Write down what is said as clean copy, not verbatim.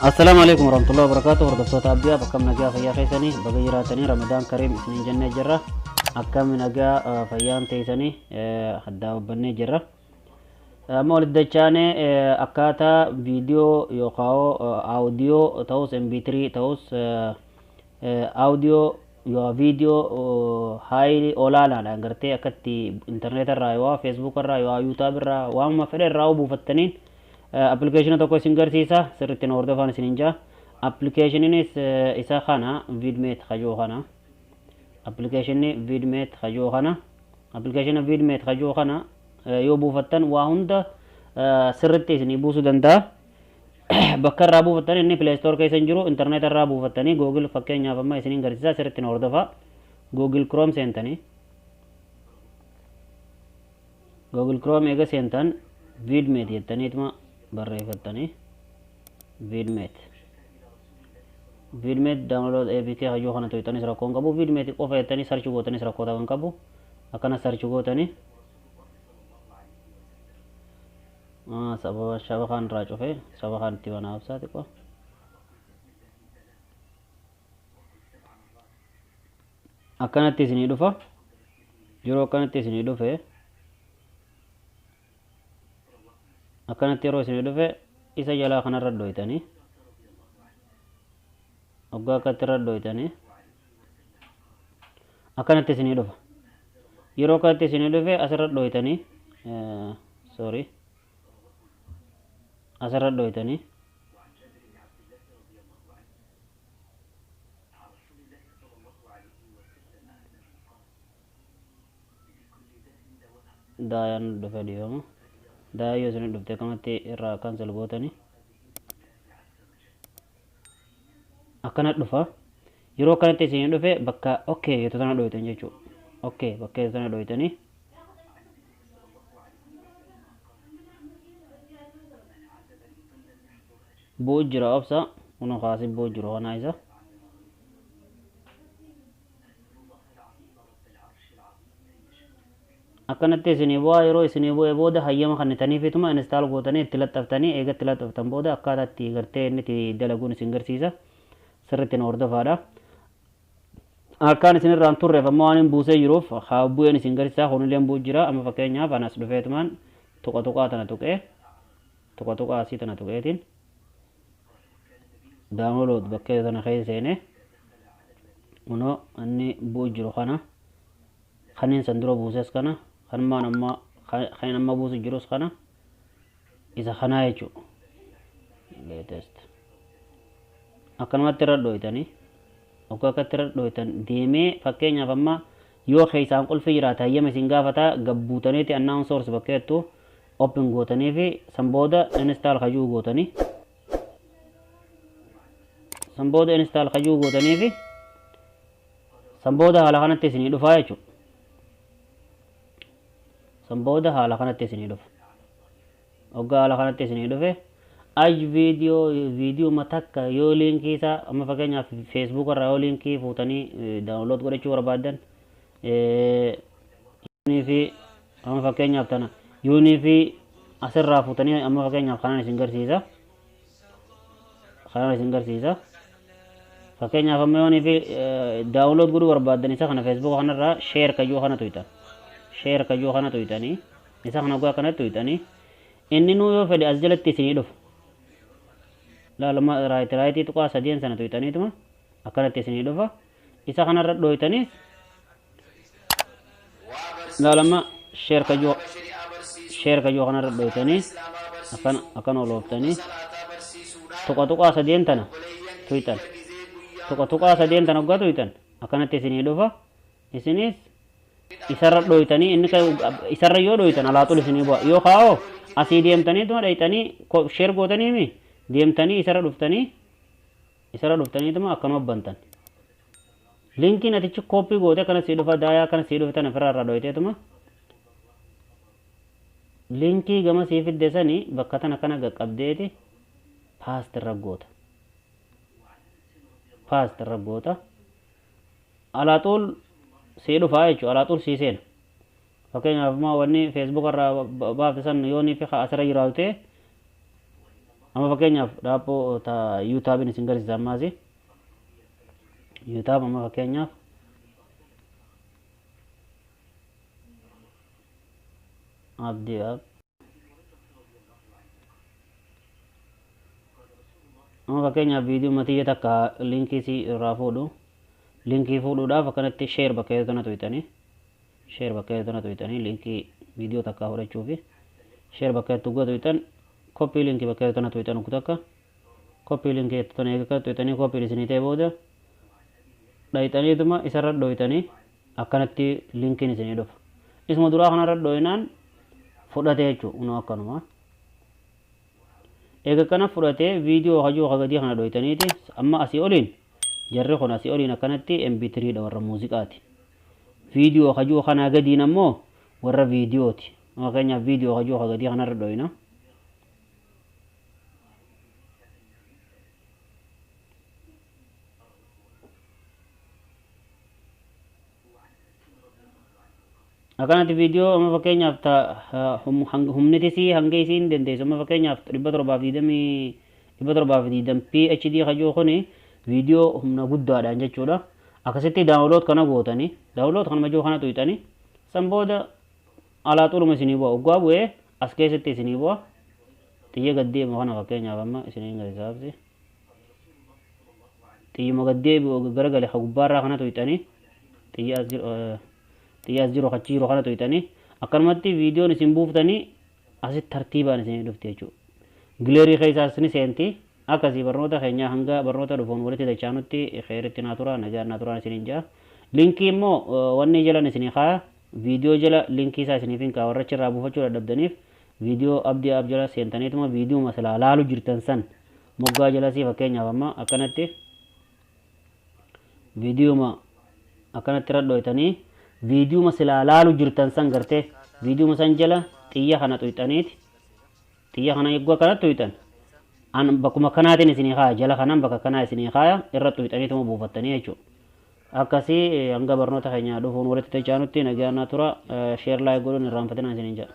السلام عليكم ورحمة الله وبركاته. وردفتوت أبيا بكم نجا فيا خيسني بغيراتني رمضان كريم سنين جنة جرة أكم نجا فيان تيسني حدا وبني جرة مولد دچانه أكاتا فيديو يوقعو أوديو توس MP3 توس أوديو يو فيديو هاي أولالا لانغرتي أكتي إنترنت الرأيوا فيسبوك الرأيوا يوتيوب الرأيوا وما فعل الرأيوا بفتنين application tokko isin garsiisa sirriitti hordofaa isin jaa applicationis isa kana vidmate khajoo kana applicationni vidmate khajoo kana application vidmate khajoo kana yoo buufattan waa hunda sirriitti isin buusuu danda'a bakka irraa buufattan inni play store keessa hin jiru internet irraa buufattanii google fakkeenyaaf amma isin garsiisa sirriitti hordofaa google chrome seentanii google chrome eega seentan vidmate jettaniituma barreeffattanii vidmate download apk hayyoo kana to'itanis rakkoon qabu vidmate qofa jettanii sarchi gootanis rakkoota kan qabu akkana sarchi gootanii sababa shabakaan irraa cufe shabakaan itti wanaabsaa xiqqoo akkanatti isinii dhufa yeroo akkanatti isinii dhufe akkanatti yeroo isin dhufe isa jalaa kanarra dhoytanii waggaa akkatti irra dhoytanii akkanatti isin dhufa yeroo akkatti isin dhufe asirra dhoytanii sorry asirra dhoytanii daayaan dhufe dhiifama daayoo isin dhufte kanatti irraa cancel gootanii akkana dhufa yeroo kanatti isin dhufe bakka okay yoo tana dhoytan jechuudha okay bakka tana dhoytanii buu jira obsa kuno khaasi buu jira kana isa akkanatti isinii bu'aa yeroo isinii bu'ee booda hayyama kannitaniifituma install gootanii itti laxxaftanii eega itti laxxaftan booda akkaataatti gartee inni itti dalaguun isin garsiisa sirriitti hordofaadha harkaan isin irraan turreef amma waan hin buusee jiruuf haa bu'een isin garsiisaa kunilleen buu jira amma fakkeenyaaf anas dhufeetumaan tuqa tana tuqee tuqa asii tana tuqeetiin download bakkee tana keessa seenee kunoo inni buu jiru kana kaniin san dura buuses kana kanmaan amma buusu jirus kana isa kanaa jechuudha latest akkanumatti irra dhoytanii akka akkatti irra dhoytan deemee fakkeenyaaf amma yoo keessaan qulfi jiraata hayyama isin gaafataa gabbuutaniiti annaan source bakkeettu open gootanii fi san booda install kajuu gootanii san booda haala kanatti isinii dhufaa jechuudha booda haala kanatti isinii dhufa waggaa haala kanatti isinii dhufe aj viidiyoo matakka yoo liinkii isaa amma fakkeenyaaf feesbuuk irraa yoo liinkii fuutanii daawunlood godhachuu barbaadan yuunii fi amma fakkeenyaaf tana yuunii fi asirraa fuutanii amma fakkeenyaaf kanaan isin garsiisa fakkeenyaaf amma yuunii fi daawunlood godhuu barbaadan isa kana feesbuuk kanarraa sheer kajuu kana tuytan share kajoo kana tuytanii isa kana go'a kana tuytanii inni nu yoo fedhe as jalatti isinii dhufa laalama raayit tuqaa sadeen sana tuytaniituma akkanatti isinii dhufa isa kanarra dhoytanii laalama share kajoo kanarra dhoytanii akkan olooftanii tuqaa sadeen tana tuytan tuqaa sadeen tana go'a tuytan akkanatti isinii dhufa isinis isarra dhoytanii inni isarra yoo dhoytan alaaxul isinii bu'a yoo kaa'oo asii deemtanii tuma dhaytanii sheer gootaniimi deemtanii isarra dhuftaniituma akkanuma bantan linkiin atichi kooppii goote akkana sii dhufa daayaa akkana sii dhufe tana firarraa dhoyteetuma linkii gama sii fidde sanii bakka tana kana qaqqabdeeti paast irra goota alaaxul sii dhufaa jechuudha alaaxul sii seena fakkeenyaaf ma wanni Facebook irraa baafte san yoonii fi asirra jiraate amma fakkeenyaaf dhaabboo ta YouTube isin garsiisa ammaasi YouTube amma fakkeenyaaf abdii amma fakkeenyaaf viidiyoo matiyya takka linkii si irraa fuudhu linkii fuudhuudhaaf akkanatti share bakka jedhu tana tuytanii share bakka jedhu tana tuytanii linkii viidiyoo takka fudhachuufi share bakka jedhu tuqaa tuytan copy linkii bakka jedhu tana tuytan uku takka copy linkii tana eega tuytanii copy isinii ta'e booda dhayxaniituma isarra dhoytanii akkanatti linkiin isinii dhufa isuma duraa kanarra dhoynaan fudhate jechuudha unoo akkanuma eega kana fudhatee viidiyoo hajuu hagadii kana dhoytaniiti amma asii oliin jarri kun asii oliin akkanatti mp3 dha warra muuziqaati viidiyoo hajuu kana gadiin ammoo warra viidiyooti fakkeenyaaf viidiyoo hajuu hagadii kanarra dhoyna akkanatti viidiyoo amma fakkeenyaaf humnitisii hanga isiin dandeessu amma fakkeenyaaf 720 PHD hajuu kuni viidiyoo humna guddaadhaan jechuudha akkasitti daawunlood kana gootanii daawunlood kana majoo kana tuyxanii san booda alaa xuruma isinii bu'a oggaa bu'ee as keessatti isinii bu'a xiyya gaddeema kana fakkeenyaaf amma isinii gadisaabsi xiyyuma gaddeebi'u garagale ha gubbaarraa kana tuyxanii xiyya as jiru achi jiru kana tuyxanii akkanumatti viidiyoon isin buuftanii asitti tartiibaan isinii dhufti jechuudha gileerii keessaas ni seenti akkasii barnoota keenya hanga barnoota dhufuun walitti dachaanutti khayritti naa tura nagaan naa turaan isiniin jaa linkii immoo wanni jalan isinii kaa viidiyoo jala linkii isaa isiniifin kaa warra achirraa buufachuu dadhabdaniif viidiyoo abdii ab jala seentaniituma viidiyoo masalaa laaluu jirtan san moggaa jalasii fakkeenyaaf amma akkanatti viidiyoo akkanatti radhoytanii viidiyoo masalaa laaluu jirtan san gartee viidiyoo san jala xiyya kana tuyxaniiti xiyya kana eeguu akkanatti tuyxan an bakkuma kanaatiin isinii kaaya jala kanaan bakka kanaa isinii kaaya irra tuyxaniituma buufattanii jechuudha akkasii hanga barnoota keenya dhufuun walitti dachaanutti nagaan naa tura sheer laayik godhuun irraanfatinaa isiniin jedha